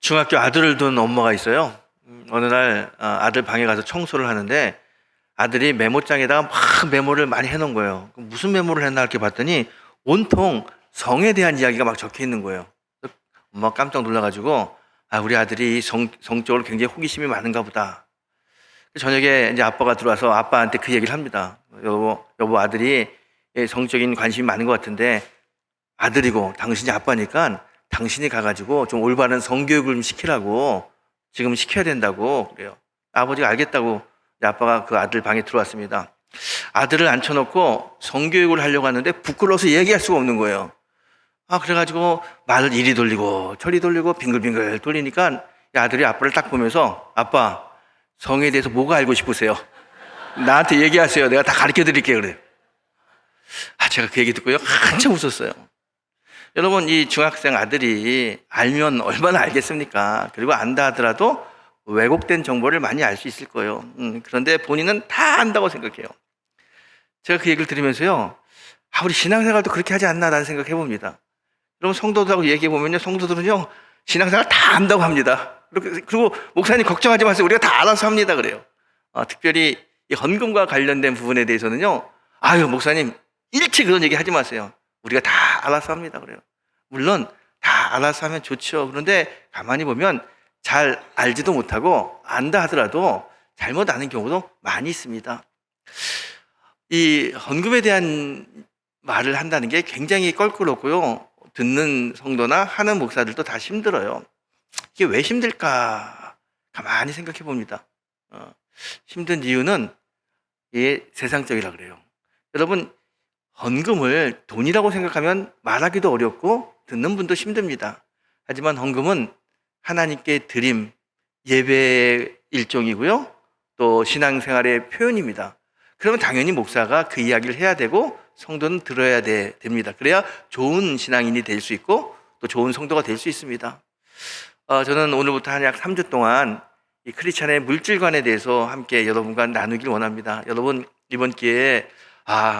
중학교 아들을 둔 엄마가 있어요. 어느 날 아들 방에 가서 청소를 하는데 아들이 메모장에다가 막 메모를 많이 해놓은 거예요. 무슨 메모를 했나 이렇게 봤더니 온통 성에 대한 이야기가 막 적혀 있는 거예요. 엄마가 깜짝 놀라가지고 우리 아들이 성적으로 굉장히 호기심이 많은가 보다. 저녁에 이제 아빠가 들어와서 아빠한테 그 얘기를 합니다. 여보 아들이 성적인 관심이 많은 것 같은데 아들이고 당신이 아빠니까 당신이 가가지고 좀 올바른 성교육을 좀 시키라고 지금 시켜야 된다고 그래요. 아버지가 알겠다고 아빠가 그 아들 방에 들어왔습니다. 아들을 앉혀놓고 성교육을 하려고 하는데 부끄러워서 얘기할 수가 없는 거예요. 그래가지고 말을 이리 돌리고 저리 돌리고 빙글빙글 돌리니까 아들이 아빠를 딱 보면서 아빠 성에 대해서 뭐가 알고 싶으세요? 나한테 얘기하세요. 내가 다 가르쳐 드릴게요. 그래요. 제가 그 얘기 듣고요. 한참 웃었어요. 여러분, 이 중학생 아들이 알면 얼마나 알겠습니까? 그리고 안다 하더라도 왜곡된 정보를 많이 알 수 있을 거예요. 그런데 본인은 다 안다고 생각해요. 제가 그 얘기를 들으면서요. 우리 신앙생활도 그렇게 하지 않나 라는 생각 해봅니다. 여러분, 성도들하고 얘기해보면요. 성도들은요. 신앙생활 다 안다고 합니다. 그리고 목사님 걱정하지 마세요. 우리가 다 알아서 합니다. 그래요. 특별히 이 헌금과 관련된 부분에 대해서는요. 목사님 일치 그런 얘기 하지 마세요. 우리가 다 알아서 합니다. 그래요. 물론 다 알아서 하면 좋죠. 그런데 가만히 보면 잘 알지도 못하고 안다 하더라도 잘못 아는 경우도 많이 있습니다. 이 헌금에 대한 말을 한다는 게 굉장히 껄끄럽고요. 듣는 성도나 하는 목사들도 다 힘들어요. 이게 왜 힘들까? 가만히 생각해 봅니다. 힘든 이유는 이게 세상적이라 그래요. 여러분, 헌금을 돈이라고 생각하면 말하기도 어렵고 듣는 분도 힘듭니다. 하지만 헌금은 하나님께 드림, 예배의 일종이고요. 또 신앙생활의 표현입니다. 그러면 당연히 목사가 그 이야기를 해야 되고 성도는 들어야 됩니다. 그래야 좋은 신앙인이 될 수 있고 또 좋은 성도가 될 수 있습니다. 저는 오늘부터 한 약 3주 동안 이 크리스찬의 물질관에 대해서 함께 여러분과 나누길 원합니다. 여러분, 이번 기회에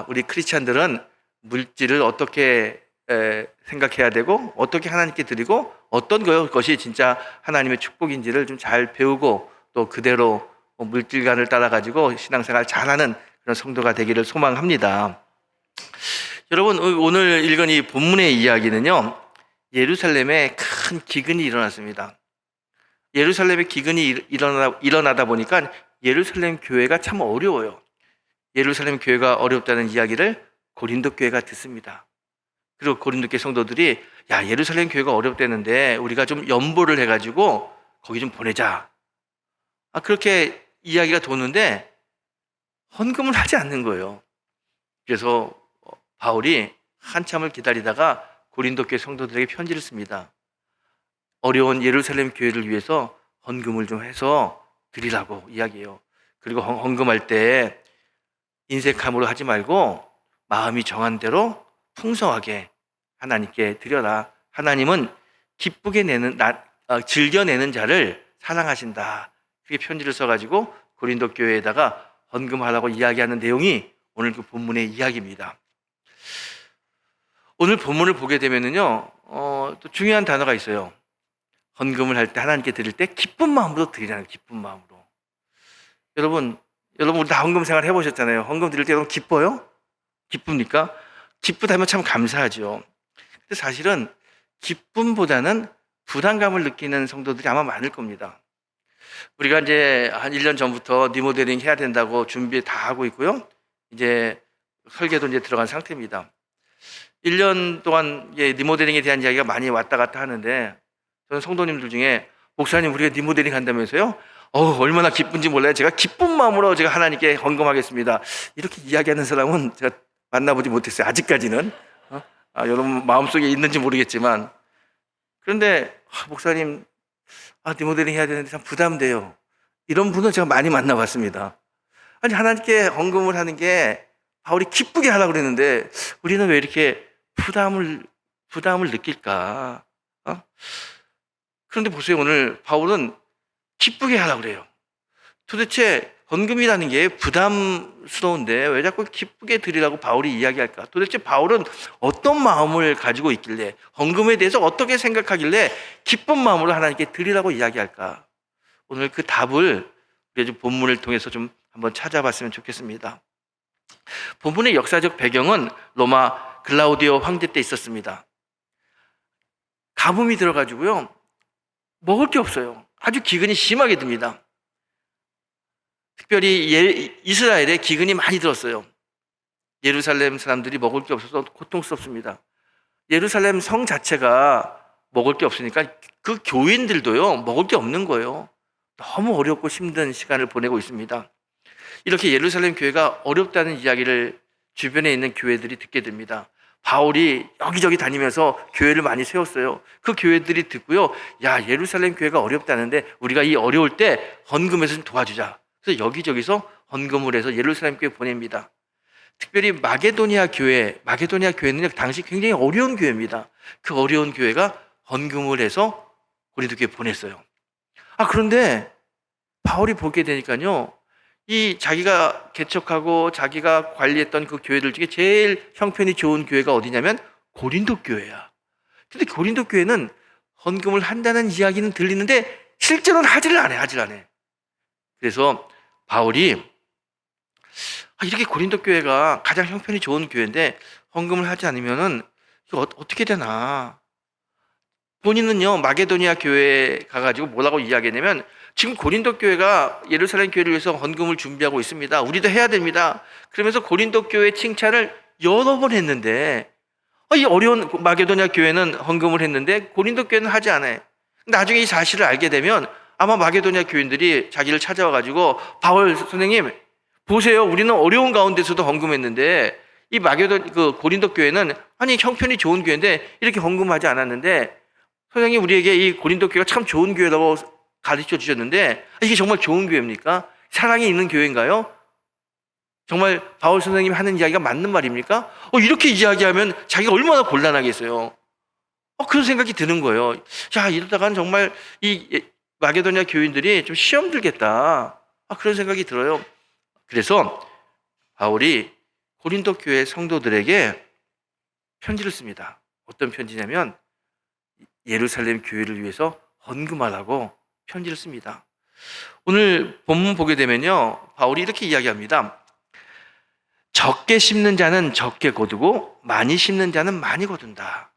우리 크리스찬들은 물질을 어떻게 생각해야 되고 어떻게 하나님께 드리고 어떤 것이 진짜 하나님의 축복인지를 좀 잘 배우고 또 그대로 물질관을 따라가지고 신앙생활 잘하는 그런 성도가 되기를 소망합니다. 여러분, 오늘 읽은 이 본문의 이야기는요. 예루살렘에 큰 기근이 일어났습니다. 예루살렘에 기근이 일어나다 보니까 예루살렘 교회가 참 어려워요. 예루살렘 교회가 어렵다는 이야기를 고린도 교회가 듣습니다. 그리고 고린도 교회 성도들이 예루살렘 교회가 어렵다는데 우리가 좀 연보를 해가지고 거기 좀 보내자. 그렇게 이야기가 도는데 헌금을 하지 않는 거예요. 그래서 바울이 한참을 기다리다가 고린도 교회 성도들에게 편지를 씁니다. 어려운 예루살렘 교회를 위해서 헌금을 좀 해서 드리라고 이야기해요. 그리고 헌금할 때 인색함으로 하지 말고 마음이 정한 대로 풍성하게 하나님께 드려라. 하나님은 기쁘게 즐겨내는 자를 사랑하신다. 그렇게 편지를 써가지고 고린도 교회에다가 헌금하라고 이야기하는 내용이 오늘 그 본문의 이야기입니다. 오늘 본문을 보게 되면은요, 또 중요한 단어가 있어요. 헌금을 할 때 하나님께 드릴 때 기쁜 마음으로 드리라는 기쁜 마음으로. 여러분 우리 다 헌금 생활 해보셨잖아요. 헌금 드릴 때 여러분 기뻐요? 기쁩니까? 기쁘다면 참 감사하죠. 근데 사실은 기쁨보다는 부담감을 느끼는 성도들이 아마 많을 겁니다. 우리가 이제 한 1년 전부터 리모델링 해야 된다고 준비 다 하고 있고요. 이제 설계도 이제 들어간 상태입니다. 1년 동안 리모델링에 대한 이야기가 많이 왔다 갔다 하는데 저는 성도님들 중에 목사님 우리가 리모델링 한다면서요? 얼마나 기쁜지 몰라요. 제가 기쁜 마음으로 제가 하나님께 헌금하겠습니다. 이렇게 이야기하는 사람은 제가 만나보지 못했어요. 아직까지는. 여러분 마음속에 있는지 모르겠지만. 그런데 목사님 리모델링 해야 되는데 참 부담돼요. 이런 분은 제가 많이 만나봤습니다. 아니 하나님께 헌금을 하는 게 바울이 기쁘게 하라고 그랬는데 우리는 왜 이렇게 부담을 느낄까? 그런데 보세요. 오늘 바울은 기쁘게 하라고 그래요. 도대체 헌금이라는 게 부담스러운데 왜 자꾸 기쁘게 드리라고 바울이 이야기할까? 도대체 바울은 어떤 마음을 가지고 있길래, 헌금에 대해서 어떻게 생각하길래 기쁜 마음으로 하나님께 드리라고 이야기할까? 오늘 그 답을 우리 본문을 통해서 좀 한번 찾아봤으면 좋겠습니다. 본문의 역사적 배경은 로마 글라우디오 황제 때 있었습니다. 가뭄이 들어가지고요, 먹을 게 없어요. 아주 기근이 심하게 듭니다. 특별히 이스라엘에 기근이 많이 들었어요. 예루살렘 사람들이 먹을 게 없어서 고통스럽습니다. 예루살렘 성 자체가 먹을 게 없으니까 그 교인들도요, 먹을 게 없는 거예요. 너무 어렵고 힘든 시간을 보내고 있습니다. 이렇게 예루살렘 교회가 어렵다는 이야기를 주변에 있는 교회들이 듣게 됩니다. 바울이 여기저기 다니면서 교회를 많이 세웠어요. 그 교회들이 듣고요, 야, 예루살렘 교회가 어렵다는데 우리가 이 어려울 때 헌금해서 좀 도와주자. 그래서 여기저기서 헌금을 해서 예루살렘 교회 보냅니다. 특별히 마게도니아 교회는 당시 굉장히 어려운 교회입니다. 그 어려운 교회가 헌금을 해서 고린도 교회에 보냈어요. 그런데 바울이 보게 되니까요, 이 자기가 개척하고 자기가 관리했던 그 교회들 중에 제일 형편이 좋은 교회가 어디냐면 고린도 교회야. 근데 고린도 교회는 헌금을 한다는 이야기는 들리는데 실제로는 하지를 않아. 그래서 바울이 이렇게 고린도 교회가 가장 형편이 좋은 교회인데 헌금을 하지 않으면은 이거 어떻게 되나. 본인은요, 마게도니아 교회에 가가지고 뭐라고 이야기했냐면, 지금 고린도 교회가 예루살렘 교회를 위해서 헌금을 준비하고 있습니다. 우리도 해야 됩니다. 그러면서 고린도 교회 칭찬을 여러 번 했는데, 이 어려운 마게도니아 교회는 헌금을 했는데 고린도 교회는 하지 않아요. 나중에 이 사실을 알게 되면 아마 마게도니아 교인들이 자기를 찾아와가지고, 바울 선생님 보세요, 우리는 어려운 가운데서도 헌금했는데 이 고린도 교회는 형편이 좋은 교회인데 이렇게 헌금하지 않았는데, 선생님 우리에게 이 고린도 교회가 참 좋은 교회라고 가르쳐 주셨는데 이게 정말 좋은 교회입니까? 사랑이 있는 교회인가요? 정말 바울 선생님이 하는 이야기가 맞는 말입니까? 이렇게 이야기하면 자기가 얼마나 곤란하겠어요. 그런 생각이 드는 거예요. 자, 이러다가는 정말 이 마게도니아 교인들이 좀 시험 들겠다. 그런 생각이 들어요. 그래서 바울이 고린도 교회 성도들에게 편지를 씁니다. 어떤 편지냐면 예루살렘 교회를 위해서 헌금하라고 편지를 씁니다. 오늘 본문 보게 되면요, 바울이 이렇게 이야기합니다. 적게 심는 자는 적게 거두고 많이 심는 자는 많이 거둔다.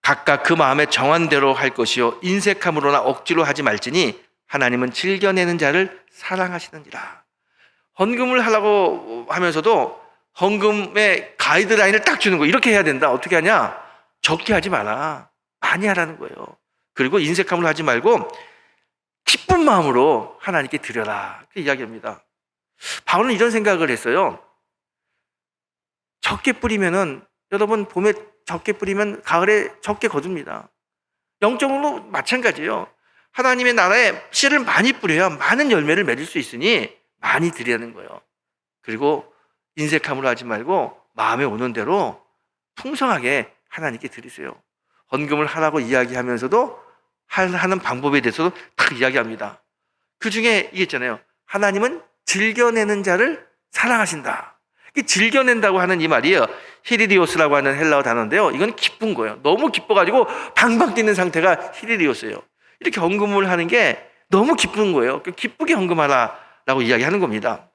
각각 그 마음에 정한 대로 할 것이요 인색함으로나 억지로 하지 말지니 하나님은 즐겨내는 자를 사랑하시느니라. 헌금을 하려고 하면서도 헌금의 가이드라인을 딱 주는 거예요. 이렇게 해야 된다. 어떻게 하냐? 적게 하지 마라. 많이 하라는 거예요. 그리고 인색함으로 하지 말고 기쁜 마음으로 하나님께 드려라. 그렇게 이야기합니다. 바울은 이런 생각을 했어요. 적게 뿌리면은, 여러분 봄에 적게 뿌리면 가을에 적게 거둡니다. 영적으로 마찬가지예요. 하나님의 나라에 씨를 많이 뿌려야 많은 열매를 맺을 수 있으니 많이 드리는 거예요. 그리고 인색함으로 하지 말고 마음에 오는 대로 풍성하게 하나님께 드리세요. 헌금을 하라고 이야기하면서도 하는 방법에 대해서도 딱 이야기합니다. 그 중에 이게 있잖아요. 하나님은 즐겨내는 자를 사랑하신다. 즐겨낸다고 하는 이 말이에요. 히리리오스라고 하는 헬라어 단어인데요. 이건 기쁜 거예요. 너무 기뻐가지고 방방 뛰는 상태가 히리리오스예요. 이렇게 헌금을 하는 게 너무 기쁜 거예요. 기쁘게 헌금하라라고 이야기하는 겁니다.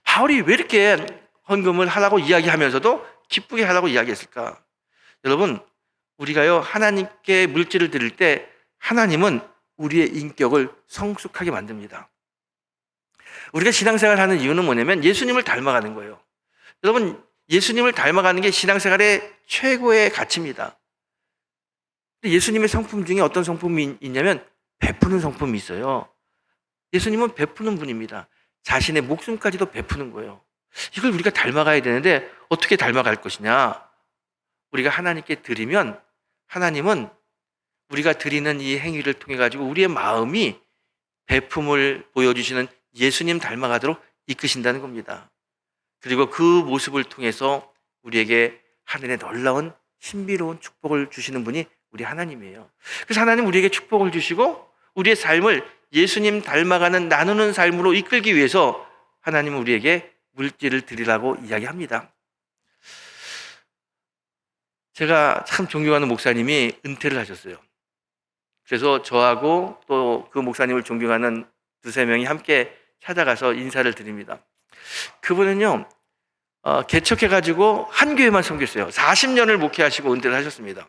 바울이 왜 이렇게 헌금을 하라고 이야기하면서도 기쁘게 하라고 이야기했을까? 여러분, 우리가요, 하나님께 물질을 드릴 때 하나님은 우리의 인격을 성숙하게 만듭니다. 우리가 신앙생활을 하는 이유는 뭐냐면 예수님을 닮아가는 거예요. 여러분, 예수님을 닮아가는 게 신앙생활의 최고의 가치입니다. 예수님의 성품 중에 어떤 성품이 있냐면 베푸는 성품이 있어요. 예수님은 베푸는 분입니다. 자신의 목숨까지도 베푸는 거예요. 이걸 우리가 닮아가야 되는데 어떻게 닮아갈 것이냐? 우리가 하나님께 드리면 하나님은 우리가 드리는 이 행위를 통해 가지고 우리의 마음이 베품을 보여주시는 예수님 닮아가도록 이끄신다는 겁니다. 그리고 그 모습을 통해서 우리에게 하늘의 놀라운 신비로운 축복을 주시는 분이 우리 하나님이에요. 그래서 하나님 우리에게 축복을 주시고 우리의 삶을 예수님 닮아가는 나누는 삶으로 이끌기 위해서 하나님은 우리에게 물질을 드리라고 이야기합니다. 제가 참 존경하는 목사님이 은퇴를 하셨어요. 그래서 저하고 또 그 목사님을 존경하는 두세 명이 함께 찾아가서 인사를 드립니다. 그분은요, 개척해가지고 한 교회만 섬겼어요. 40년을 목회하시고 은퇴를 하셨습니다.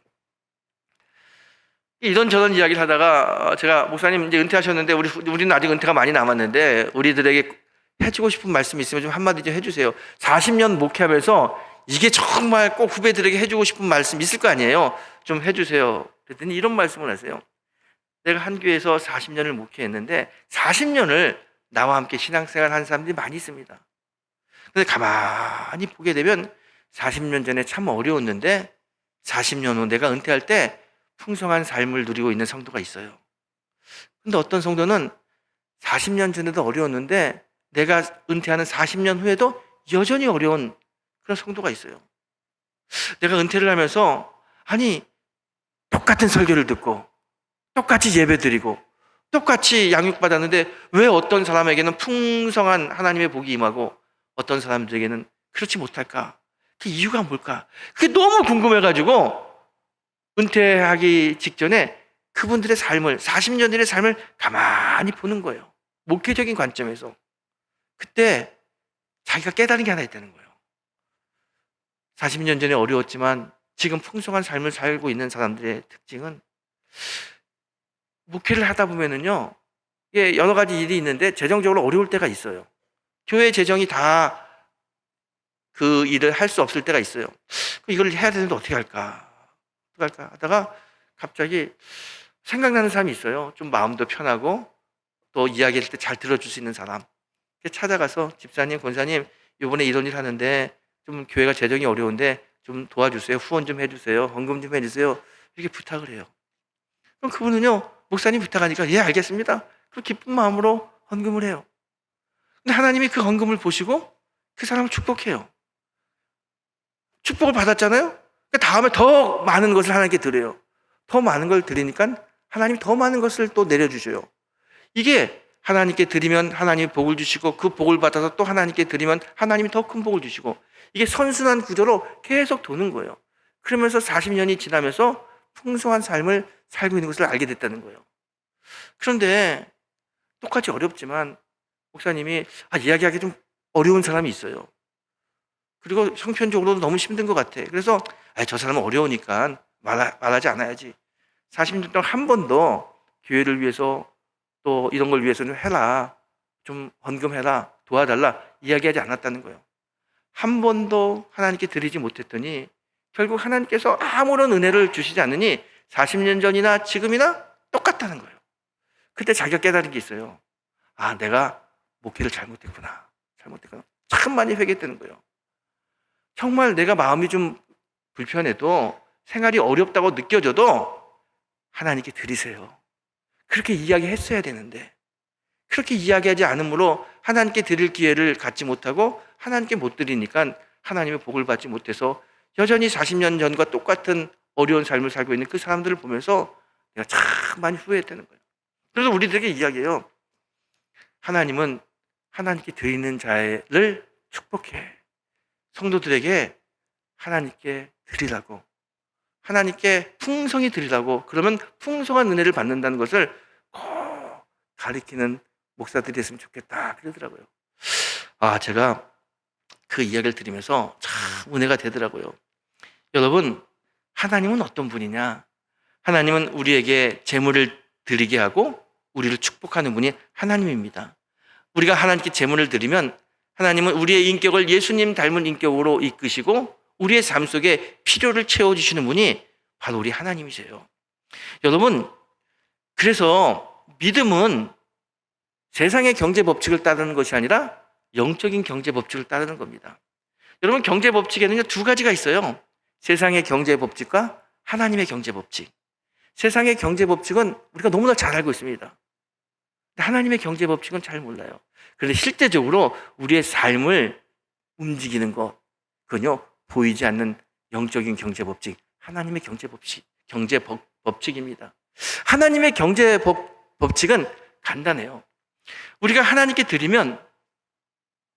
이런저런 이야기를 하다가 제가 목사님 이제 은퇴하셨는데 우리는 아직 은퇴가 많이 남았는데 우리들에게 해주고 싶은 말씀이 있으면 좀 한마디 좀 해주세요. 40년 목회하면서 이게 정말 꼭 후배들에게 해주고 싶은 말씀 있을 거 아니에요. 좀 해주세요. 그랬더니 이런 말씀을 하세요. 내가 한 교회에서 40년을 목회했는데 40년을 나와 함께 신앙생활 한 사람들이 많이 있습니다. 근데 가만히 보게 되면 40년 전에 참 어려웠는데 40년 후 내가 은퇴할 때 풍성한 삶을 누리고 있는 성도가 있어요. 근데 어떤 성도는 40년 전에도 어려웠는데 내가 은퇴하는 40년 후에도 여전히 어려운 그런 성도가 있어요. 내가 은퇴를 하면서 똑같은 설교를 듣고 똑같이 예배 드리고 똑같이 양육받았는데 왜 어떤 사람에게는 풍성한 하나님의 복이 임하고 어떤 사람들에게는 그렇지 못할까? 그 이유가 뭘까? 그게 너무 궁금해가지고 은퇴하기 직전에 그분들의 삶을 40년 전의 삶을 가만히 보는 거예요. 목회적인 관점에서. 그때 자기가 깨달은 게 하나 있다는 거예요. 40년 전에 어려웠지만 지금 풍성한 삶을 살고 있는 사람들의 특징은 목회를 하다 보면은요, 이게 여러 가지 일이 있는데 재정적으로 어려울 때가 있어요. 교회 재정이 다 그 일을 할 수 없을 때가 있어요. 이걸 해야 되는데 어떻게 할까 하다가 갑자기 생각나는 사람이 있어요. 좀 마음도 편하고 또 이야기할 때 잘 들어줄 수 있는 사람. 찾아가서 집사님, 권사님, 이번에 이런 일 하는데 좀 교회가 재정이 어려운데 좀 도와주세요. 후원 좀 해주세요. 헌금 좀 해주세요. 이렇게 부탁을 해요. 그럼 그분은요, 목사님 부탁하니까 예, 알겠습니다. 그 기쁜 마음으로 헌금을 해요. 근데 하나님이 그 헌금을 보시고 그 사람을 축복해요. 축복을 받았잖아요? 다음에 더 많은 것을 하나님께 드려요. 더 많은 걸 드리니까 하나님이 더 많은 것을 또 내려주셔요. 이게 하나님께 드리면 하나님이 복을 주시고 그 복을 받아서 또 하나님께 드리면 하나님이 더 큰 복을 주시고 이게 선순환 구조로 계속 도는 거예요. 그러면서 40년이 지나면서 풍성한 삶을 살고 있는 것을 알게 됐다는 거예요. 그런데 똑같이 어렵지만 목사님이 이야기하기 좀 어려운 사람이 있어요. 그리고 형편적으로도 너무 힘든 것 같아. 그래서 저 사람은 어려우니까 말하지 않아야지. 40년 동안 한 번도 교회를 위해서 또 이런 걸 위해서 좀 해라. 좀 헌금해라. 도와달라. 이야기하지 않았다는 거예요. 한 번도 하나님께 드리지 못했더니 결국 하나님께서 아무런 은혜를 주시지 않으니 40년 전이나 지금이나 똑같다는 거예요. 그때 자기가 깨달은 게 있어요. 내가 목회를 잘못했구나. 참 많이 회개했다는 거예요. 정말 내가 마음이 좀 불편해도 생활이 어렵다고 느껴져도 하나님께 드리세요. 그렇게 이야기했어야 되는데 그렇게 이야기하지 않으므로 하나님께 드릴 기회를 갖지 못하고 하나님께 못 드리니까 하나님의 복을 받지 못해서 여전히 40년 전과 똑같은 어려운 삶을 살고 있는 그 사람들을 보면서 내가 참 많이 후회했다는 거예요. 그래서 우리들에게 이야기해요. 하나님은 하나님께 드리는 자를 축복해. 성도들에게 하나님께 드리라고, 하나님께 풍성히 드리라고, 그러면 풍성한 은혜를 받는다는 것을 꼭 가리키는 목사들이 됐으면 좋겠다 그러더라고요. 제가 그 이야기를 들으면서 참 은혜가 되더라고요. 여러분, 하나님은 어떤 분이냐? 하나님은 우리에게 재물을 드리게 하고 우리를 축복하는 분이 하나님입니다. 우리가 하나님께 재물을 드리면 하나님은 우리의 인격을 예수님 닮은 인격으로 이끄시고 우리의 삶 속에 필요를 채워주시는 분이 바로 우리 하나님이세요. 여러분, 그래서 믿음은 세상의 경제 법칙을 따르는 것이 아니라 영적인 경제 법칙을 따르는 겁니다. 여러분, 경제 법칙에는요, 두 가지가 있어요. 세상의 경제 법칙과 하나님의 경제 법칙. 세상의 경제 법칙은 우리가 너무나 잘 알고 있습니다. 하나님의 경제 법칙은 잘 몰라요. 그런데 실제적으로 우리의 삶을 움직이는 것, 그건요, 보이지 않는 영적인 경제 법칙, 하나님의 경제 법칙, 법칙입니다. 하나님의 경제 법칙은 간단해요. 우리가 하나님께 드리면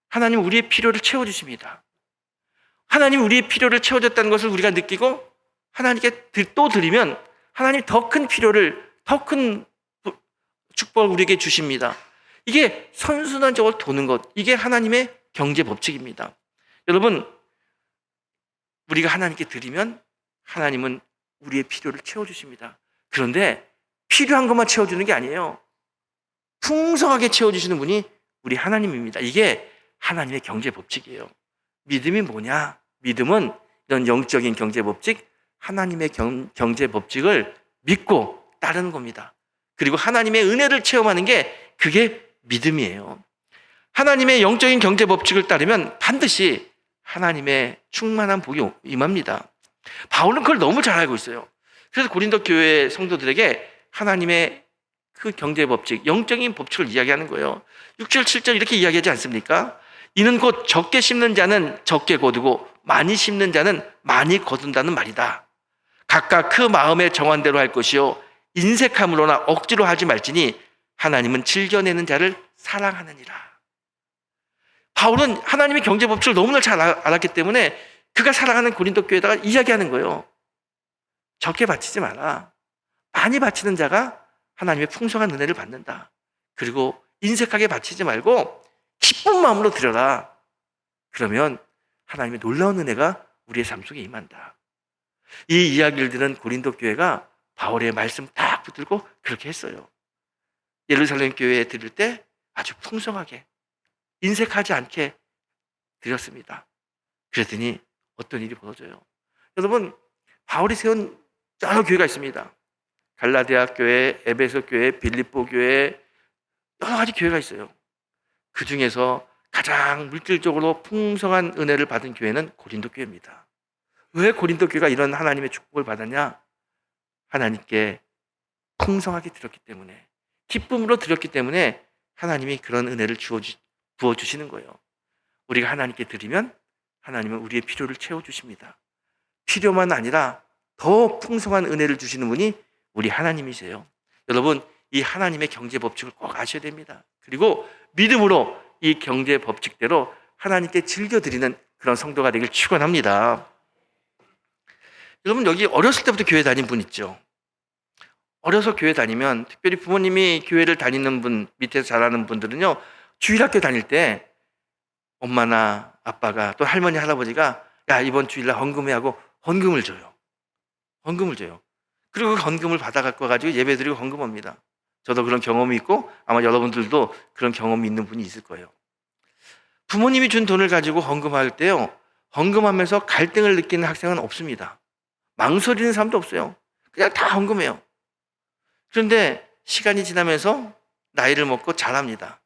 하나님 우리의 필요를 채워주십니다. 하나님 우리의 필요를 채워줬다는 것을 우리가 느끼고 하나님께 또 드리면 하나님 더 큰 필요를, 더 큰 축복을 우리에게 주십니다. 이게 선순환적으로 도는 것, 이게 하나님의 경제 법칙입니다. 여러분, 우리가 하나님께 드리면 하나님은 우리의 필요를 채워주십니다. 그런데 필요한 것만 채워주는 게 아니에요. 풍성하게 채워주시는 분이 우리 하나님입니다. 이게 하나님의 경제 법칙이에요. 믿음이 뭐냐? 믿음은 이런 영적인 경제 법칙, 하나님의 경제 법칙을 믿고 따르는 겁니다. 그리고 하나님의 은혜를 체험하는 게 그게 믿음이에요. 하나님의 영적인 경제 법칙을 따르면 반드시 하나님의 충만한 복이 임합니다. 바울은 그걸 너무 잘 알고 있어요. 그래서 고린도 교회 성도들에게 하나님의 그 경제 법칙, 영적인 법칙을 이야기하는 거예요. 6절, 7절 이렇게 이야기하지 않습니까? 이는 곧 적게 심는 자는 적게 거두고 많이 심는 자는 많이 거둔다는 말이다. 각각 그 마음의 정한 대로 할 것이요 인색함으로나 억지로 하지 말지니 하나님은 즐겨내는 자를 사랑하느니라. 바울은 하나님의 경제 법칙을 너무나 잘 알았기 때문에 그가 사랑하는 고린도 교회에다가 이야기하는 거예요. 적게 바치지 마라. 많이 바치는 자가 하나님의 풍성한 은혜를 받는다. 그리고 인색하게 바치지 말고 기쁜 마음으로 드려라. 그러면 하나님의 놀라운 은혜가 우리의 삶 속에 임한다. 이 이야기를 들은 고린도 교회가 바울의 말씀 딱 붙들고 그렇게 했어요. 예루살렘 교회에 드릴 때 아주 풍성하게 인색하지 않게 드렸습니다. 그랬더니 어떤 일이 벌어져요? 여러분, 바울이 세운 여러 교회가 있습니다. 갈라디아 교회, 에베소 교회, 빌립보 교회, 여러 가지 교회가 있어요. 그 중에서 가장 물질적으로 풍성한 은혜를 받은 교회는 고린도 교회입니다. 왜 고린도 교회가 이런 하나님의 축복을 받았냐? 하나님께 풍성하게 드렸기 때문에, 기쁨으로 드렸기 때문에 하나님이 그런 은혜를 부어주시는 거예요. 우리가 하나님께 드리면 하나님은 우리의 필요를 채워주십니다. 필요만 아니라 더 풍성한 은혜를 주시는 분이 우리 하나님이세요. 여러분, 이 하나님의 경제 법칙을 꼭 아셔야 됩니다. 그리고 믿음으로 이 경제 법칙대로 하나님께 즐겨드리는 그런 성도가 되길 축원합니다. 여러분, 여기 어렸을 때부터 교회 다닌 분 있죠? 어려서 교회 다니면, 특별히 부모님이 교회를 다니는 분, 밑에서 자라는 분들은요, 주일학교 다닐 때 엄마나 아빠가 또 할머니, 할아버지가 야, 이번 주일날 헌금해 하고 헌금을 줘요. 헌금을 줘요. 그리고 그 헌금을 받아 갖고 가지고 예배 드리고 헌금합니다. 저도 그런 경험이 있고 아마 여러분들도 그런 경험이 있는 분이 있을 거예요. 부모님이 준 돈을 가지고 헌금할 때요, 헌금하면서 갈등을 느끼는 학생은 없습니다. 망설이는 사람도 없어요. 그냥 다 헌금해요. 그런데 시간이 지나면서 나이를 먹고 자랍니다.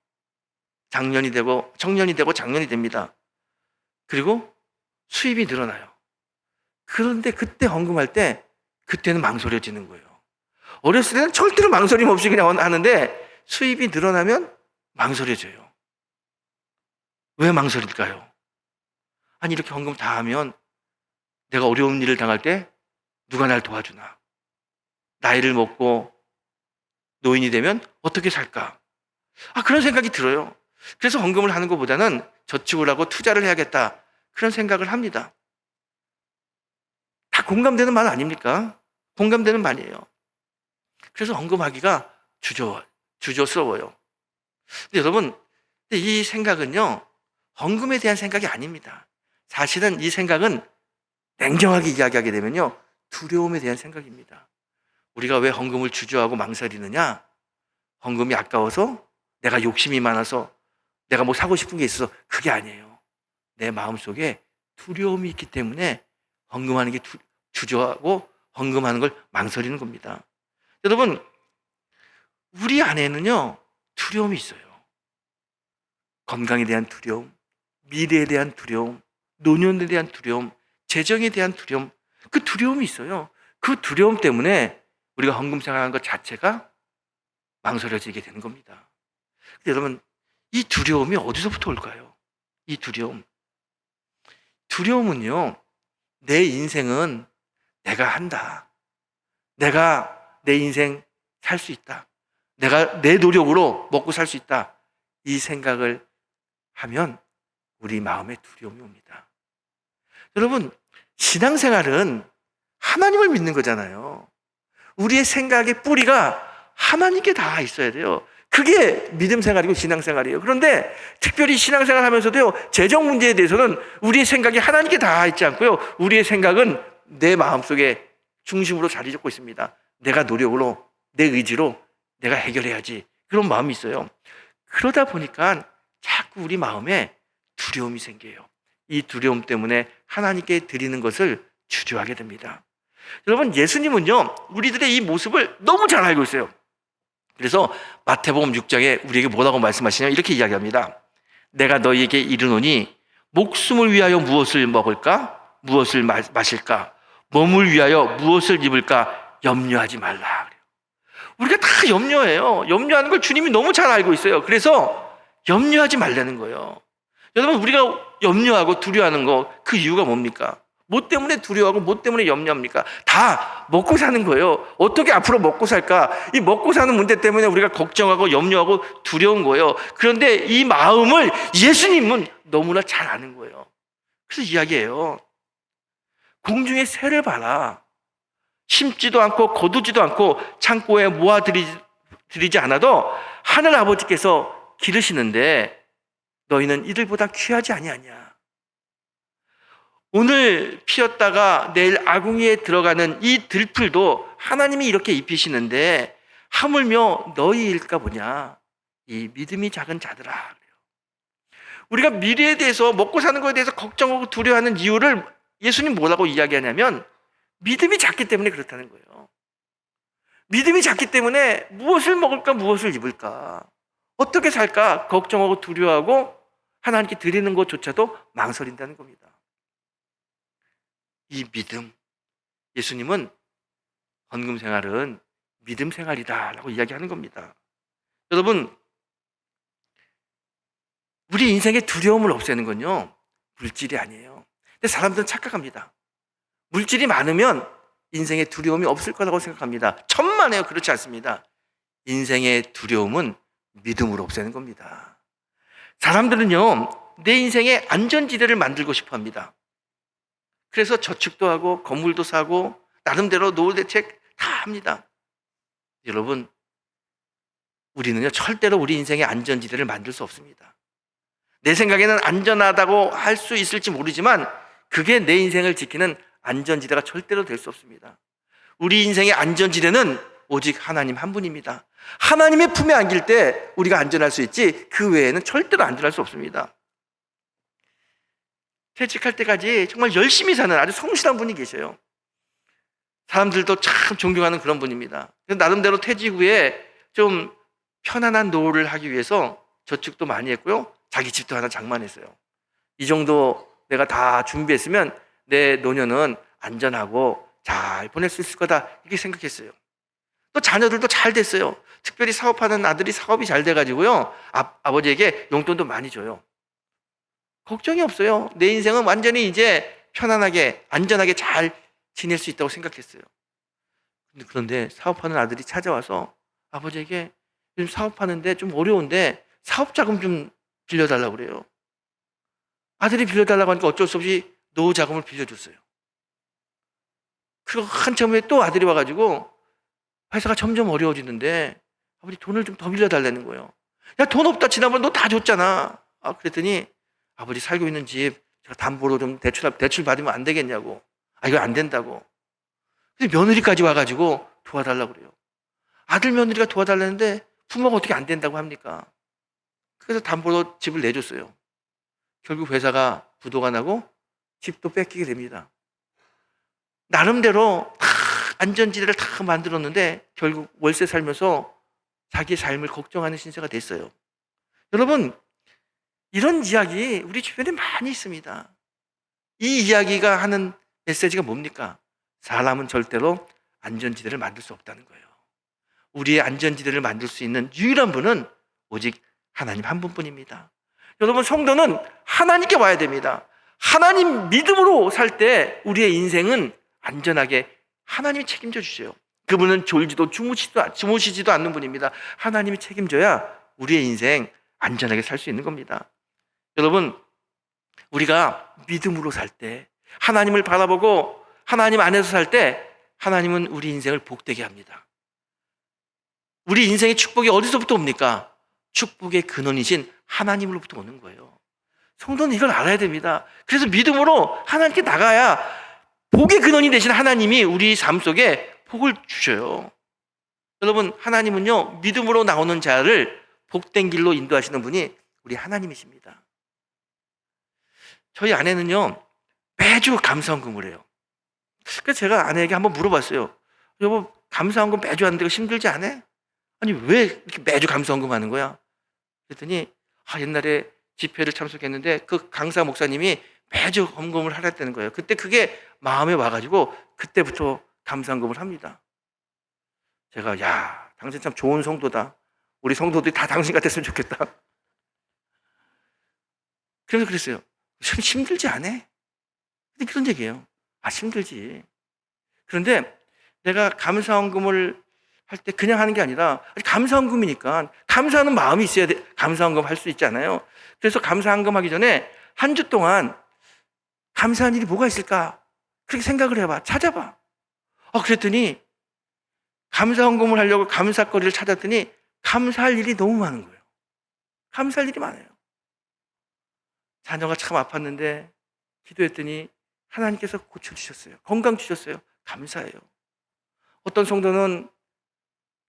청년이 되고 장년이 됩니다. 그리고 수입이 늘어나요. 그런데 그때 헌금할 때 그때는 망설여지는 거예요. 어렸을 때는 절대로 망설임 없이 그냥 하는데 수입이 늘어나면 망설여져요. 왜 망설일까요? 아니, 이렇게 헌금 다 하면 내가 어려운 일을 당할 때 누가 날 도와주나? 나이를 먹고 노인이 되면 어떻게 살까? 그런 생각이 들어요. 그래서 헌금을 하는 것보다는 저축을 하고 투자를 해야겠다, 그런 생각을 합니다. 다 공감되는 말 아닙니까? 공감되는 말이에요. 그래서 헌금하기가 주저스러워요. 근데 여러분, 이 생각은요, 헌금에 대한 생각이 아닙니다. 사실은 이 생각은 냉정하게 이야기하게 되면요, 두려움에 대한 생각입니다. 우리가 왜 헌금을 주저하고 망설이느냐? 헌금이 아까워서, 내가 욕심이 많아서, 내가 뭐 사고 싶은 게 있어서, 그게 아니에요. 내 마음속에 두려움이 있기 때문에 헌금하는 게 주저하고 헌금하는 걸 망설이는 겁니다. 여러분, 우리 안에는요, 두려움이 있어요. 건강에 대한 두려움, 미래에 대한 두려움, 노년에 대한 두려움, 재정에 대한 두려움, 그 두려움이 있어요. 그 두려움 때문에 우리가 헌금 생활하는 것 자체가 망설여지게 되는 겁니다. 근데 여러분, 이 두려움이 어디서부터 올까요? 이 두려움은요, 내 인생은 내가 한다. 내가 내 인생 살 수 있다. 내가 내 노력으로 먹고 살 수 있다. 이 생각을 하면 우리 마음에 두려움이 옵니다. 여러분, 신앙생활은 하나님을 믿는 거잖아요. 우리의 생각의 뿌리가 하나님께 다 있어야 돼요. 그게 믿음 생활이고 신앙 생활이에요. 그런데 특별히 신앙 생활 하면서도요, 재정 문제에 대해서는 우리의 생각이 하나님께 다 있지 않고요, 우리의 생각은 내 마음속에 중심으로 자리 잡고 있습니다. 내가 노력으로, 내 의지로 내가 해결해야지. 그런 마음이 있어요. 그러다 보니까 자꾸 우리 마음에 두려움이 생겨요. 이 두려움 때문에 하나님께 드리는 것을 주저하게 됩니다. 여러분, 예수님은요, 우리들의 이 모습을 너무 잘 알고 있어요. 그래서 마태복음 6장에 우리에게 뭐라고 말씀하시냐면 이렇게 이야기합니다. 내가 너희에게 이르노니 목숨을 위하여 무엇을 먹을까? 무엇을 마실까? 몸을 위하여 무엇을 입을까? 염려하지 말라. 우리가 다 염려해요. 염려하는 걸 주님이 너무 잘 알고 있어요. 그래서 염려하지 말라는 거예요. 여러분, 우리가 염려하고 두려워하는 거, 그 이유가 뭡니까? 뭐 때문에 두려워하고 뭐 때문에 염려합니까? 다 먹고 사는 거예요. 어떻게 앞으로 먹고 살까? 이 먹고 사는 문제 때문에 우리가 걱정하고 염려하고 두려운 거예요. 그런데 이 마음을 예수님은 너무나 잘 아는 거예요. 그래서 이야기해요. 공중의 새를 봐라. 심지도 않고 거두지도 않고 창고에 모아들이지 않아도 하늘 아버지께서 기르시는데 너희는 이들보다 귀하지 아니하냐. 오늘 피었다가 내일 아궁이에 들어가는 이 들풀도 하나님이 이렇게 입히시는데 하물며 너희일까 보냐. 이 믿음이 작은 자들아. 우리가 미래에 대해서, 먹고 사는 것에 대해서 걱정하고 두려워하는 이유를 예수님 뭐라고 이야기하냐면 믿음이 작기 때문에 그렇다는 거예요. 믿음이 작기 때문에 무엇을 먹을까, 무엇을 입을까, 어떻게 살까 걱정하고 두려워하고 하나님께 드리는 것조차도 망설인다는 겁니다. 이 믿음, 예수님은 헌금 생활은 믿음 생활이다라고 이야기하는 겁니다. 여러분, 우리 인생의 두려움을 없애는 건요, 물질이 아니에요. 근데 사람들은 착각합니다. 물질이 많으면 인생에 두려움이 없을 거라고 생각합니다. 천만에요. 그렇지 않습니다. 인생의 두려움은 믿음으로 없애는 겁니다. 사람들은요, 내 인생에 안전지대를 만들고 싶어 합니다. 그래서 저축도 하고 건물도 사고 나름대로 노후 대책 다 합니다. 여러분, 우리는요, 절대로 우리 인생의 안전지대를 만들 수 없습니다. 내 생각에는 안전하다고 할 수 있을지 모르지만 그게 내 인생을 지키는 안전지대가 절대로 될 수 없습니다. 우리 인생의 안전지대는 오직 하나님 한 분입니다. 하나님의 품에 안길 때 우리가 안전할 수 있지 그 외에는 절대로 안전할 수 없습니다. 퇴직할 때까지 정말 열심히 사는 아주 성실한 분이 계셔요. 사람들도 참 존경하는 그런 분입니다. 나름대로 퇴직 후에 좀 편안한 노후를 하기 위해서 저축도 많이 했고요, 자기 집도 하나 장만했어요. 이 정도 내가 다 준비했으면 내 노년은 안전하고 잘 보낼 수 있을 거다, 이렇게 생각했어요. 또 자녀들도 잘 됐어요. 특별히 사업하는 아들이 사업이 잘 돼가지고요, 아버지에게 용돈도 많이 줘요. 걱정이 없어요. 내 인생은 완전히 이제 편안하게 안전하게 잘 지낼 수 있다고 생각했어요. 그런데 사업하는 아들이 찾아와서 아버지에게 요즘 사업하는데 좀 어려운데 사업자금 좀 빌려달라고 그래요. 아들이 빌려달라고 하니까 어쩔 수 없이 노후자금을 빌려줬어요. 그리고 한참 후에 또 아들이 와가지고 회사가 점점 어려워지는데 아버지 돈을 좀 더 빌려달라는 거예요. 야, 돈 없다, 지난번 너 다 줬잖아. 그랬더니 아버지 살고 있는 집 제가 담보로 좀 대출 받으면 안 되겠냐고. 이거 안 된다고. 그래서 며느리까지 와가지고 도와달라고 그래요. 아들 며느리가 도와달라는데 부모가 어떻게 안 된다고 합니까? 그래서 담보로 집을 내줬어요. 결국 회사가 부도가 나고 집도 뺏기게 됩니다. 나름대로 다 안전지대를 다 만들었는데 결국 월세 살면서 자기의 삶을 걱정하는 신세가 됐어요. 여러분, 이런 이야기 우리 주변에 많이 있습니다. 이 이야기가 하는 메시지가 뭡니까? 사람은 절대로 안전지대를 만들 수 없다는 거예요. 우리의 안전지대를 만들 수 있는 유일한 분은 오직 하나님 한 분뿐입니다. 여러분, 성도는 하나님께 와야 됩니다. 하나님 믿음으로 살 때 우리의 인생은 안전하게 하나님이 책임져 주세요. 그분은 졸지도 주무시지도 않는 분입니다. 하나님이 책임져야 우리의 인생 안전하게 살 수 있는 겁니다. 여러분, 우리가 믿음으로 살 때, 하나님을 바라보고 하나님 안에서 살 때, 하나님은 우리 인생을 복되게 합니다. 우리 인생의 축복이 어디서부터 옵니까? 축복의 근원이신 하나님으로부터 오는 거예요. 성도는 이걸 알아야 됩니다. 그래서 믿음으로 하나님께 나가야 복의 근원이 되신 하나님이 우리 삶 속에 복을 주셔요. 여러분, 하나님은요, 믿음으로 나오는 자를 복된 길로 인도하시는 분이 우리 하나님이십니다. 저희 아내는요, 매주 감사헌금을 해요. 그래서 제가 아내에게 한번 물어봤어요. 여보, 감사헌금 매주 하는데 힘들지 않아? 아니, 왜 이렇게 매주 감사헌금 하는 거야? 그랬더니, 옛날에 집회를 참석했는데 그 강사 목사님이 매주 헌금을 하랬다는 거예요. 그때 그게 마음에 와가지고 그때부터 감사헌금을 합니다. 제가, 야, 당신 참 좋은 성도다. 우리 성도들이 다 당신 같았으면 좋겠다. 그래서 그랬어요. 힘들지 않아? 근데 그런 얘기예요. 힘들지. 그런데 내가 감사헌금을 할 때 그냥 하는 게 아니라 감사헌금이니까 감사하는 마음이 있어야 돼. 감사헌금 할 수 있잖아요. 그래서 감사헌금 하기 전에 한 주 동안 감사한 일이 뭐가 있을까? 그렇게 생각을 해봐. 찾아봐. 그랬더니 감사헌금을 하려고 감사거리를 찾았더니 감사할 일이 너무 많은 거예요. 감사할 일이 많아요. 자녀가 참 아팠는데 기도했더니 하나님께서 고쳐주셨어요. 건강 주셨어요. 감사해요. 어떤 성도는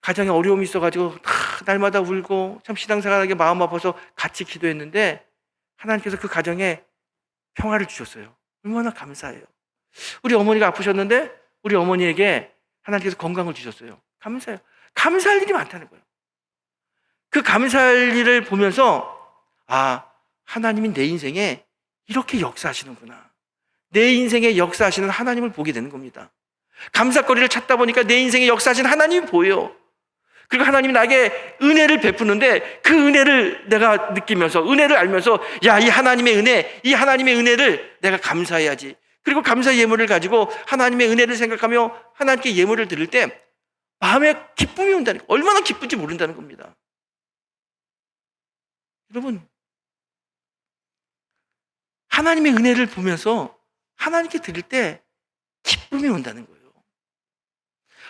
가정에 어려움이 있어가지고 날마다 울고 참 신앙생활하게 마음 아파서 같이 기도했는데 하나님께서 그 가정에 평화를 주셨어요. 얼마나 감사해요. 우리 어머니가 아프셨는데 우리 어머니에게 하나님께서 건강을 주셨어요. 감사해요. 감사할 일이 많다는 거예요. 그 감사할 일을 보면서 하나님이 내 인생에 이렇게 역사하시는구나. 내 인생에 역사하시는 하나님을 보게 되는 겁니다. 감사거리를 찾다 보니까 내 인생에 역사하시는 하나님이 보여요. 그리고 하나님이 나에게 은혜를 베푸는데 그 은혜를 내가 느끼면서 은혜를 알면서 이 하나님의 은혜, 이 하나님의 은혜를 내가 감사해야지. 그리고 감사 예물을 가지고 하나님의 은혜를 생각하며 하나님께 예물을 드릴 때 마음에 기쁨이 온다는 거예요. 얼마나 기쁜지 모른다는 겁니다. 여러분, 하나님의 은혜를 보면서 하나님께 드릴 때 기쁨이 온다는 거예요.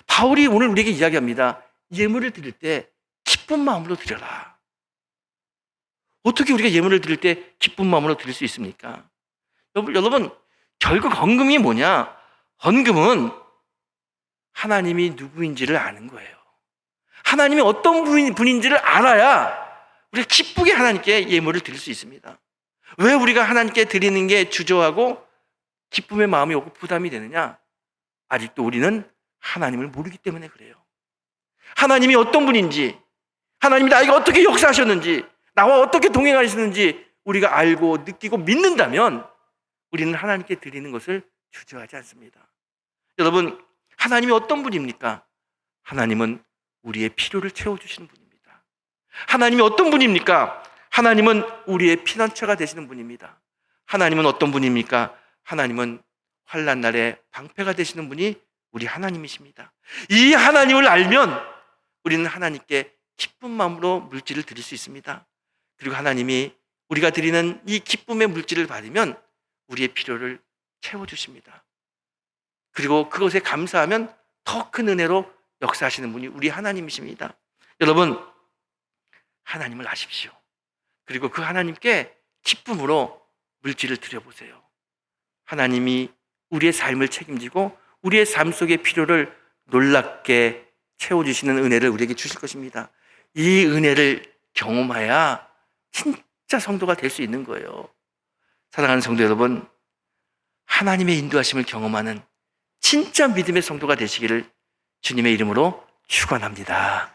바울이 오늘 우리에게 이야기합니다. 예물을 드릴 때 기쁜 마음으로 드려라. 어떻게 우리가 예물을 드릴 때 기쁜 마음으로 드릴 수 있습니까? 여러분, 결국 헌금이 뭐냐? 헌금은 하나님이 누구인지를 아는 거예요. 하나님이 어떤 분인지를 알아야 우리가 기쁘게 하나님께 예물을 드릴 수 있습니다. 왜 우리가 하나님께 드리는 게 주저하고 기쁨의 마음이 오고 부담이 되느냐? 아직도 우리는 하나님을 모르기 때문에 그래요. 하나님이 어떤 분인지, 하나님이 나에게 어떻게 역사하셨는지, 나와 어떻게 동행하시는지 우리가 알고 느끼고 믿는다면 우리는 하나님께 드리는 것을 주저하지 않습니다. 여러분, 하나님이 어떤 분입니까? 하나님은 우리의 필요를 채워주시는 분입니다. 하나님이 어떤 분입니까? 하나님은 우리의 피난처가 되시는 분입니다. 하나님은 어떤 분입니까? 하나님은 환난 날에 방패가 되시는 분이 우리 하나님이십니다. 이 하나님을 알면 우리는 하나님께 기쁜 마음으로 물질을 드릴 수 있습니다. 그리고 하나님이 우리가 드리는 이 기쁨의 물질을 받으면 우리의 필요를 채워주십니다. 그리고 그것에 감사하면 더 큰 은혜로 역사하시는 분이 우리 하나님이십니다. 여러분, 하나님을 아십시오. 그리고 그 하나님께 기쁨으로 물질을 드려보세요. 하나님이 우리의 삶을 책임지고 우리의 삶 속의 필요를 놀랍게 채워주시는 은혜를 우리에게 주실 것입니다. 이 은혜를 경험해야 진짜 성도가 될 수 있는 거예요. 사랑하는 성도 여러분, 하나님의 인도하심을 경험하는 진짜 믿음의 성도가 되시기를 주님의 이름으로 축원합니다.